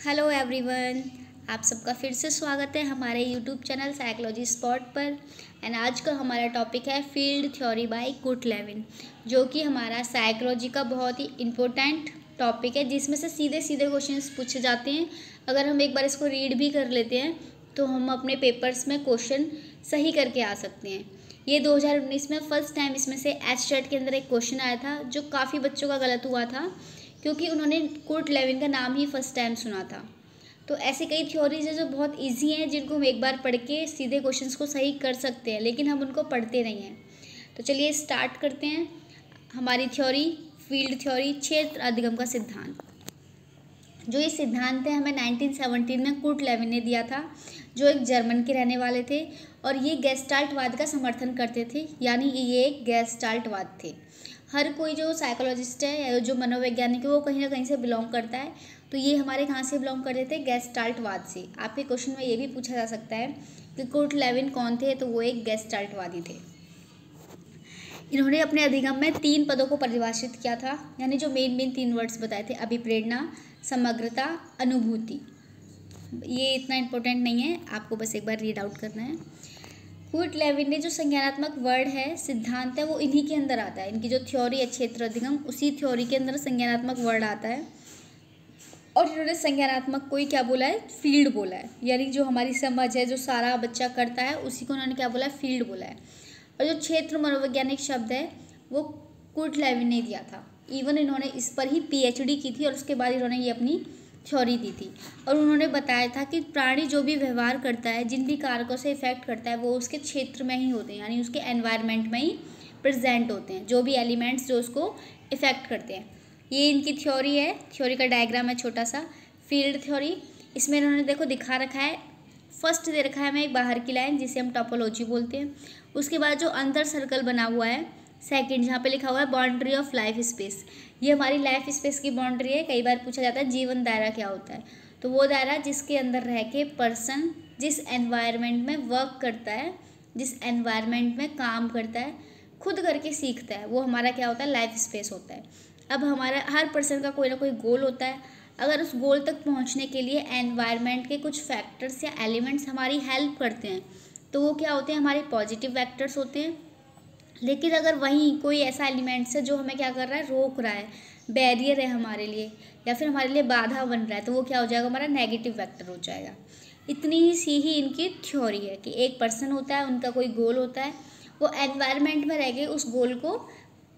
Hello everyone, आप सबका फिर से स्वागत है हमारे यूट्यूब चैनल साइकोलॉजी स्पॉट पर। एंड आज का हमारा टॉपिक है field theory by Kurt Lewin, जो कि हमारा साइकोलॉजी का बहुत ही इम्पोर्टेंट टॉपिक है, जिसमें से सीधे सीधे क्वेश्चंस पूछे जाते हैं। अगर हम एक बार इसको रीड भी कर लेते हैं तो हम अपने पेपर्स में क्वेश्चन सही करके आ सकते हैं। ये 2019 में फर्स्ट टाइम इसमें से एचटेट के अंदर एक क्वेश्चन आया था, जो काफ़ी बच्चों का गलत हुआ था क्योंकि उन्होंने कुर्ट लेविन का नाम ही फर्स्ट टाइम सुना था। तो ऐसी कई थ्योरीज है जो बहुत इजी हैं, जिनको हम एक बार पढ़ के सीधे क्वेश्चंस को सही कर सकते हैं, लेकिन हम उनको पढ़ते नहीं हैं। तो चलिए स्टार्ट करते हैं हमारी थ्योरी, फील्ड थ्योरी, क्षेत्र अधिगम का सिद्धांत। जो ये सिद्धांत है हमें 1917 में कुर्ट लेविन ने दिया था, जो एक जर्मन के रहने वाले थे और ये गेस्टाल्टवाद का समर्थन करते थे, यानी ये एक गेस्टाल्टवाद थे। हर कोई जो साइकोलॉजिस्ट है या जो मनोवैज्ञानिक है वो कहीं ना कहीं से बिलोंग करता है। तो ये हमारे कहाँ से बिलोंग करते थे? गेस्टाल्टवाद से। आपके क्वेश्चन में ये भी पूछा जा सकता है कि कुर्ट लेविन कौन थे, तो वो एक गेस्टाल्टवादी थे। इन्होंने अपने अधिगम में 3 पदों को परिभाषित किया था, यानी जो मेन 3 वर्ड्स बताए थे, अभिप्रेरणा, समग्रता, अनुभूति। ये इतना इम्पोर्टेंट नहीं है, आपको बस एक बार रीड आउट करना है। कुर्ट लेविन ने जो संज्ञानात्मक वर्ड है, सिद्धांत है, वो इन्हीं के अंदर आता है। इनकी जो थ्योरी है क्षेत्र अधिगम, उसी थ्योरी के अंदर संज्ञानात्मक वर्ड आता है। और इन्होंने संज्ञानात्मक को ही क्या बोला है? फील्ड बोला है। यानी जो हमारी समझ है, जो सारा बच्चा करता है, उसी को उन्होंने क्या बोला है? फील्ड बोला है। और जो क्षेत्र मनोवैज्ञानिक शब्द है वो कुर्ट लेविन ने दिया था। इवन इन्होंने इस पर ही पीएचडी की थी और उसके बाद इन्होंने ये अपनी थ्योरी दी थी। और उन्होंने बताया था कि प्राणी जो भी व्यवहार करता है, जिन भी कारकों से इफेक्ट करता है, वो उसके क्षेत्र में ही होते हैं, यानी उसके एनवायरनमेंट में ही प्रेजेंट होते हैं, जो भी एलिमेंट्स जो उसको इफेक्ट करते हैं। ये इनकी थ्योरी है। थ्योरी का डायग्राम है छोटा सा, फील्ड थ्योरी। इसमें इन्होंने देखो दिखा रखा है, फर्स्ट दे रखा है हमें एक बाहर की लाइन, जिसे हम टोपोलॉजी बोलते हैं। उसके बाद जो अंदर सर्कल बना हुआ है सेकंड, जहाँ पे लिखा हुआ है बाउंड्री ऑफ लाइफ स्पेस, ये हमारी लाइफ स्पेस की बाउंड्री है। कई बार पूछा जाता है जीवन दायरा क्या होता है, तो वो दायरा जिसके अंदर रह के पर्सन जिस एनवायरनमेंट में वर्क करता है, जिस एनवायरनमेंट में काम करता है, खुद करके सीखता है, वो हमारा क्या होता है? लाइफ स्पेस होता है। अब हमारा हर पर्सन का कोई ना कोई गोल होता है। अगर उस गोल तक पहुंचने के लिए एनवायरनमेंट के कुछ फैक्टर्स या एलिमेंट्स हमारी हेल्प करते हैं, तो वो क्या होते हैं? हमारे पॉजिटिव फैक्टर्स होते हैं। लेकिन अगर वहीं कोई ऐसा एलिमेंट्स है जो हमें क्या कर रहा है? रोक रहा है, बैरियर है हमारे लिए, या फिर हमारे लिए बाधा बन रहा है, तो वो क्या हो जाएगा? हमारा नेगेटिव फैक्टर हो जाएगा। इतनी ही सी ही इनकी थ्योरी है कि एक पर्सन होता है, उनका कोई गोल होता है, वो एनवायरनमेंट में रह के उस गोल को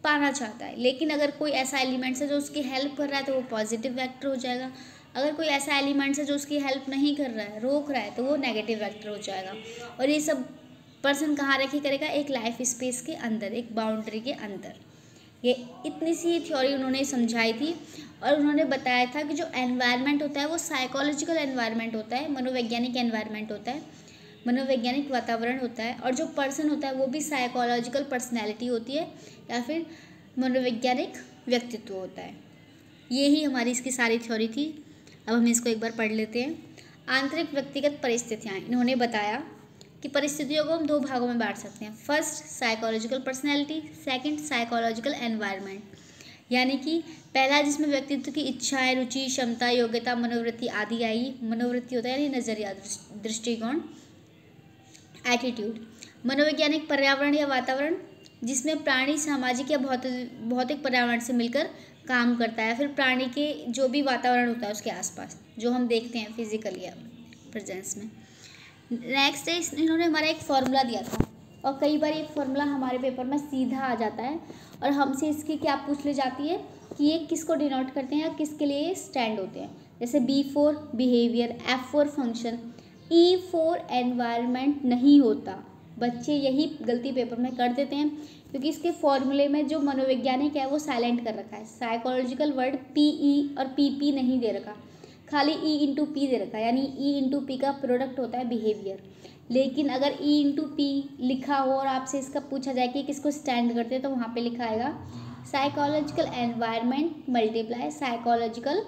पाना चाहता है। लेकिन अगर कोई ऐसा एलिमेंट्स है जो उसकी हेल्प कर रहा है, तो वो पॉजिटिव वेक्टर हो जाएगा। अगर कोई ऐसा एलिमेंट्स है जो उसकी हेल्प नहीं कर रहा है, रोक रहा है, तो वो नेगेटिव वेक्टर हो जाएगा। और ये सब पर्सन कहाँ रह के करेगा? एक लाइफ स्पेस के अंदर, एक बाउंड्री के अंदर। ये इतनी सी थ्योरी उन्होंने समझाई थी। और उन्होंने बताया था कि जो एनवायरनमेंट होता है वो साइकोलॉजिकल एनवायरनमेंट होता है, मनोवैज्ञानिक एनवायरनमेंट होता है, मनोवैज्ञानिक वातावरण होता है। और जो पर्सन होता है वो भी साइकोलॉजिकल पर्सनैलिटी होती है, या फिर मनोवैज्ञानिक व्यक्तित्व होता है। ये ही हमारी इसकी सारी थ्योरी थी। अब हम इसको एक बार पढ़ लेते हैं। आंतरिक व्यक्तिगत परिस्थितियाँ, इन्होंने बताया कि परिस्थितियों को हम 2 भागों में बांट सकते हैं। First psychological personality, second psychological environment. यानी कि पहला जिसमें व्यक्तित्व की इच्छाएं, रुचि, क्षमता, योग्यता, मनोवृत्ति आदि आई। मनोवृत्ति होता है यानी नजरिया, दृष्टिकोण, एटीट्यूड। मनोवैज्ञानिक पर्यावरण या वातावरण, जिसमें प्राणी सामाजिक या भौतिक पर्यावरण से मिलकर काम करता है, फिर प्राणी के जो भी वातावरण होता है उसके आसपास, जो हम देखते हैं फिजिकली या प्रेजेंस में। नेक्स्ट है, इन्होंने हमारा एक फॉर्मूला दिया था, और कई बार ये फॉर्मूला हमारे पेपर में सीधा आ जाता है और हमसे इसकी क्या पूछ ली जाती है कि ये किसको डिनोट करते हैं या किसके लिए स्टैंड होते हैं। जैसे B for behaviour, F for function, E for environment नहीं होता। बच्चे यही गलती पेपर में कर देते हैं, क्योंकि इसके फॉर्मूले में जो मनोवैज्ञानिक है वो साइलेंट कर रखा है। साइकोलॉजिकल वर्ड PE और PP नहीं दे रखा, खाली E/P दे रखा है, यानी E/P का प्रोडक्ट होता है बिहेवियर। लेकिन अगर E/P लिखा हो और आपसे इसका पूछा जाए कि किसको स्टैंड करते हैं, तो वहाँ पे लिखा आएगा psychological environment multiply psychological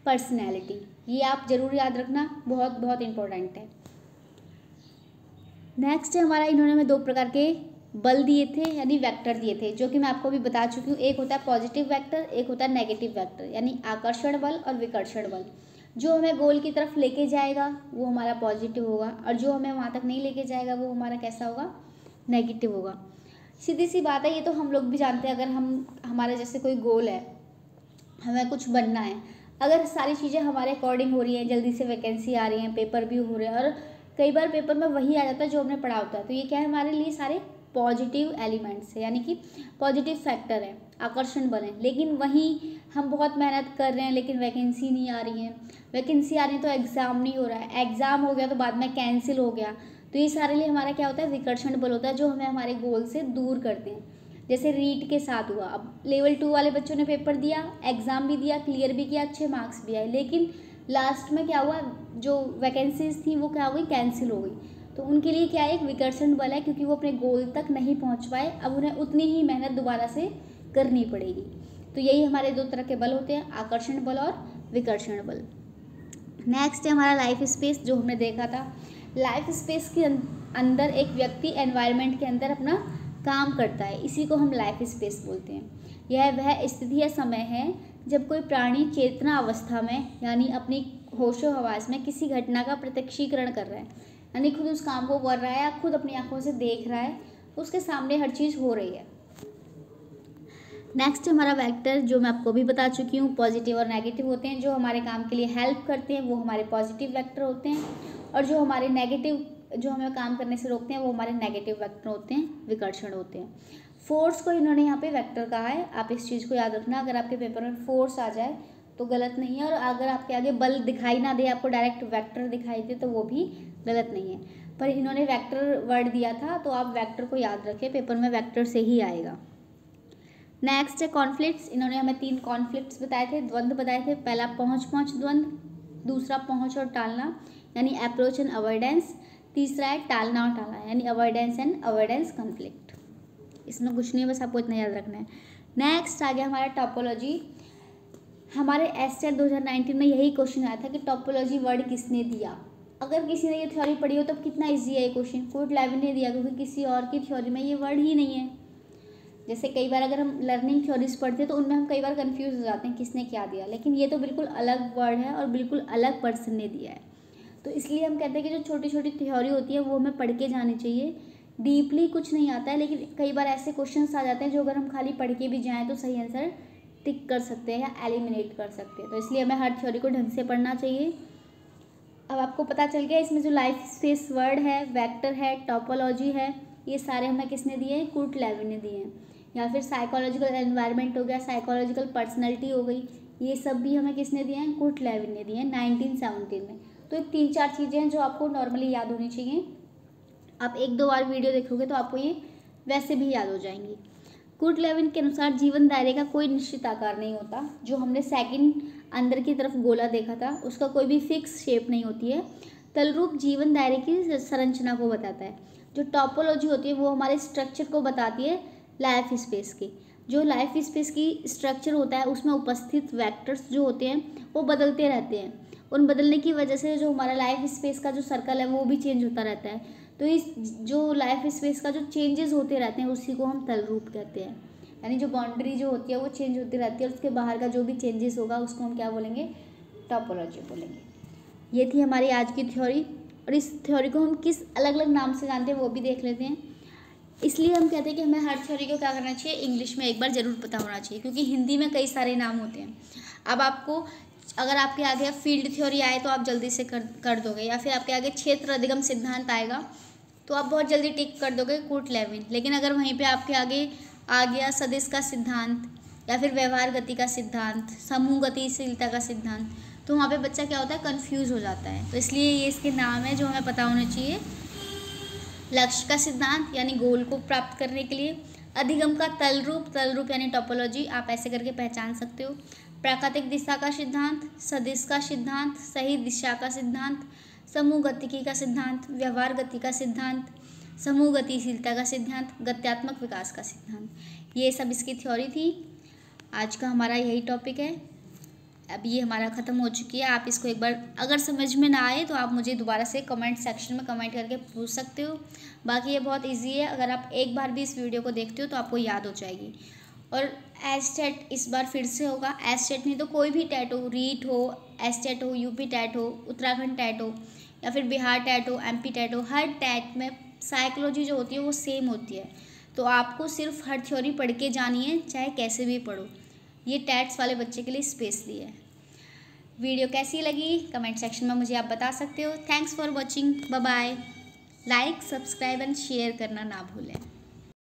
personality. ये आप जरूर याद रखना, बहुत बहुत इंपॉर्टेंट है। नेक्स्ट है हमारा, इन्होंने हमें 2 प्रकार के बल दिए थे, यानी वेक्टर दिए थे, जो कि मैं आपको अभी बता चुकी हूँ। एक होता है पॉजिटिव वेक्टर, एक होता है नेगेटिव वेक्टर, यानी आकर्षण बल और विकर्षण बल। जो हमें गोल की तरफ लेके जाएगा वो हमारा पॉजिटिव होगा, और जो हमें वहाँ तक नहीं लेके जाएगा वो हमारा कैसा होगा, नेगेटिव होगा। सीधी सी बात है, ये तो हम लोग भी जानते हैं। अगर हमारा जैसे कोई गोल है, हमें कुछ बनना है, अगर सारी चीज़ें हमारे अकॉर्डिंग हो रही हैं, जल्दी से वैकेंसी आ रही हैं, पेपर भी हो रहे हैं, और कई बार पेपर में वही आ जाता है जो हमने पढ़ा होता है, तो ये क्या है, हमारे लिए सारे पॉजिटिव एलिमेंट्स है, यानी कि पॉजिटिव फैक्टर है, आकर्षण बल है। लेकिन वहीं हम बहुत मेहनत कर रहे हैं लेकिन वैकेंसी नहीं आ रही है, वैकेंसी आ रही है तो एग्ज़ाम नहीं हो रहा है, एग्ज़ाम हो गया तो बाद में कैंसिल हो गया, तो ये सारे लिए हमारा क्या होता है, विकर्षण बल होता है, जो हमें हमारे गोल से दूर करते हैं। जैसे रीट के साथ हुआ, अब लेवल 2 वाले बच्चों ने पेपर दिया, एग्ज़ाम भी दिया, क्लियर भी किया, अच्छे मार्क्स भी आए, लेकिन लास्ट में क्या हुआ, जो वैकेंसीज थी वो क्या हो गई, कैंसिल हो गई। तो उनके लिए क्या है, एक विकर्षण बल है, क्योंकि वो अपने गोल तक नहीं पहुंच पाए, अब उन्हें उतनी ही मेहनत दोबारा से करनी पड़ेगी। तो यही हमारे दो तरह के बल होते हैं, आकर्षण बल और विकर्षण बल। नेक्स्ट है हमारा लाइफ स्पेस, जो हमने देखा था। लाइफ स्पेस के अंदर एक व्यक्ति एनवायरनमेंट के अंदर अपना काम करता है, इसी को हम लाइफ स्पेस बोलते हैं। यह वह स्थिति या समय है जब कोई प्राणी चेतना अवस्था में, यानी अपनी होशो हवास में किसी घटना का प्रत्यक्षीकरण कर रहा है, यानी खुद उस काम को कर रहा है, या खुद अपनी आंखों से देख रहा है, उसके सामने हर चीज़ हो रही है। नेक्स्ट हमारा वेक्टर, जो मैं आपको भी बता चुकी हूँ, पॉजिटिव और नेगेटिव होते हैं। जो हमारे काम के लिए हेल्प करते हैं वो हमारे पॉजिटिव वेक्टर होते हैं, और जो हमारे नेगेटिव, जो हमें काम करने से रोकते हैं, वो हमारे नेगेटिव वेक्टर होते हैं, विकर्षण होते हैं। फोर्स को इन्होंने यहाँ पे वेक्टर कहा है, आप इस चीज़ को याद रखना। अगर आपके पेपर में फोर्स आ जाए तो गलत नहीं है, और अगर आपके आगे बल दिखाई ना दे, आपको डायरेक्ट वेक्टर दिखाई दे, तो वो भी गलत नहीं है। पर इन्होंने वेक्टर वर्ड दिया था, तो आप वेक्टर को याद रखें, पेपर में वेक्टर से ही आएगा। नेक्स्ट है कॉन्फ्लिक्ट्स। इन्होंने हमें 3 कॉन्फ्लिक्ट्स बताए थे, द्वंद्व बताए थे। पहला पहुँच द्वंद्व, दूसरा पहुँच और टालना, यानी अप्रोच एंड अवॉइडेंस। तीसरा है टालना और टालना, यानी अवॉइडेंस एंड अवॉइडेंस कॉन्फ्लिक्ट। इसमें कुछ नहीं है, बस आपको इतना याद रखना है। नेक्स्ट आ गया हमारा टॉपोलॉजी। हमारे एस्टेट 2019 में यही क्वेश्चन आया था कि टॉपोलॉजी वर्ड किसने दिया। अगर किसी ने ये थ्योरी पढ़ी हो तब कितना ईजी है ये क्वेश्चन, कोर्ट लेवल ने दिया, क्योंकि किसी और की थ्योरी में ये वर्ड ही नहीं है। जैसे कई बार अगर हम लर्निंग थ्योरीज पढ़ते हैं तो उनमें हम कई बार कंफ्यूज हो जाते हैं किसने क्या दिया, लेकिन ये तो बिल्कुल अलग वर्ड है और बिल्कुल अलग पर्सन ने दिया है। तो इसलिए हम कहते हैं कि जो छोटी छोटी थ्योरी होती है वो हमें पढ़ के जानी चाहिए। डीपली कुछ नहीं आता है, लेकिन कई बार ऐसे क्वेश्चंस आ जाते हैं जो अगर हम खाली पढ़ के भी जाएँ तो सही आंसर टिक कर सकते हैं या एलिमिनेट कर सकते हैं। तो इसलिए हमें हर थ्योरी को ढंग से पढ़ना चाहिए। अब आपको पता चल गया इसमें जो लाइफ स्पेस वर्ड है, वेक्टर है, टॉपोलॉजी है, ये सारे हमें किसने दिए हैं, कुर्ट लेविन ने दिए हैं। या फिर साइकोलॉजिकल एनवायरनमेंट हो गया, साइकोलॉजिकल पर्सनैलिटी हो गई, ये सब भी हमें किसने दिए हैं, कुर्ट लेविन ने दिए हैं 1917 में। तो 3-4 चीज़ें हैं जो आपको नॉर्मली याद होनी चाहिए। आप 1-2 बार वीडियो देखोगे तो आपको ये वैसे भी याद हो जाएंगी। कुर्ट लेविन के अनुसार जीवन दायरे का कोई निश्चित आकार नहीं होता। जो हमने सेकंड अंदर की तरफ गोला देखा था उसका कोई भी फिक्स शेप नहीं होती है। तलरूप जीवन दायरे की संरचना को बताता है। जो टॉपोलॉजी होती है वो हमारे स्ट्रक्चर को बताती है लाइफ स्पेस की। जो लाइफ स्पेस की स्ट्रक्चर होता है उसमें उपस्थित वेक्टर्स जो होते हैं वो बदलते रहते हैं। उन बदलने की वजह से जो हमारा लाइफ स्पेस का जो सर्कल है वो भी चेंज होता रहता है। तो इस जो लाइफ स्पेस का जो चेंजेस होते रहते हैं उसी को हम तल रूप कहते हैं। यानी जो बाउंड्री जो होती है वो चेंज होती रहती है और उसके बाहर का जो भी चेंजेस होगा उसको हम क्या बोलेंगे, टॉपोलॉजी बोलेंगे। ये थी हमारी आज की थ्योरी, और इस थ्योरी को हम किस अलग अलग नाम से जानते हैं वो भी देख लेते हैं। इसलिए हम कहते हैं कि हमें हर थ्योरी को क्या करना चाहिए, इंग्लिश में एक बार ज़रूर पता होना चाहिए, क्योंकि हिंदी में कई सारे नाम होते हैं। अब आपको अगर आपके आगे फील्ड थ्योरी आए तो आप जल्दी से कर दोगे, या फिर आपके आगे क्षेत्र अधिगम सिद्धांत आएगा तो आप बहुत जल्दी टिक कर दोगे कुर्ट लेविन। लेकिन अगर वहीं पे आपके आगे आ गया सदिश का सिद्धांत, या फिर व्यवहार गति का सिद्धांत, समूह गतिशीलता का सिद्धांत, तो वहाँ पे बच्चा क्या होता है, कंफ्यूज हो जाता है। तो इसलिए ये इसके नाम है जो हमें पता होने चाहिए। लक्ष्य का सिद्धांत यानी गोल को प्राप्त करने के लिए, अधिगम का तल रूप यानी टोपोलॉजी, आप ऐसे करके पहचान सकते हो। प्राकृतिक दिशा का सिद्धांत, सदिश का सिद्धांत, सही दिशा का सिद्धांत, समूह गतिकी का सिद्धांत, व्यवहार गति का सिद्धांत, समूह गतिशीलता का सिद्धांत, गत्यात्मक विकास का सिद्धांत, ये सब इसकी थ्योरी थी। आज का हमारा यही टॉपिक है। अब ये हमारा ख़त्म हो चुकी है। आप इसको एक बार अगर समझ में ना आए तो आप मुझे दोबारा से कमेंट सेक्शन में कमेंट करके पूछ सकते हो। बाकी ये बहुत इजी है, अगर आप एक बार भी इस वीडियो को देखते हो तो आपको याद हो जाएगी। और एस्टेट इस बार फिर से होगा, एस्टेट नहीं तो कोई भी टेट हो, रीट हो, एस टेट हो, यूपी टेट हो, उत्तराखंड टेट हो, या फिर बिहार टेट हो, एमपी टेट हो, हर टेट में साइकोलॉजी जो होती है वो सेम होती है। तो आपको सिर्फ हर थ्योरी पढ़ के जानी है, चाहे कैसे भी पढ़ो। ये टेट्स वाले बच्चे के लिए स्पेशली है। वीडियो कैसी लगी कमेंट सेक्शन में मुझे आप बता सकते हो। Thanks for watching, bye bye. Like, subscribe and share करना ना भूलें।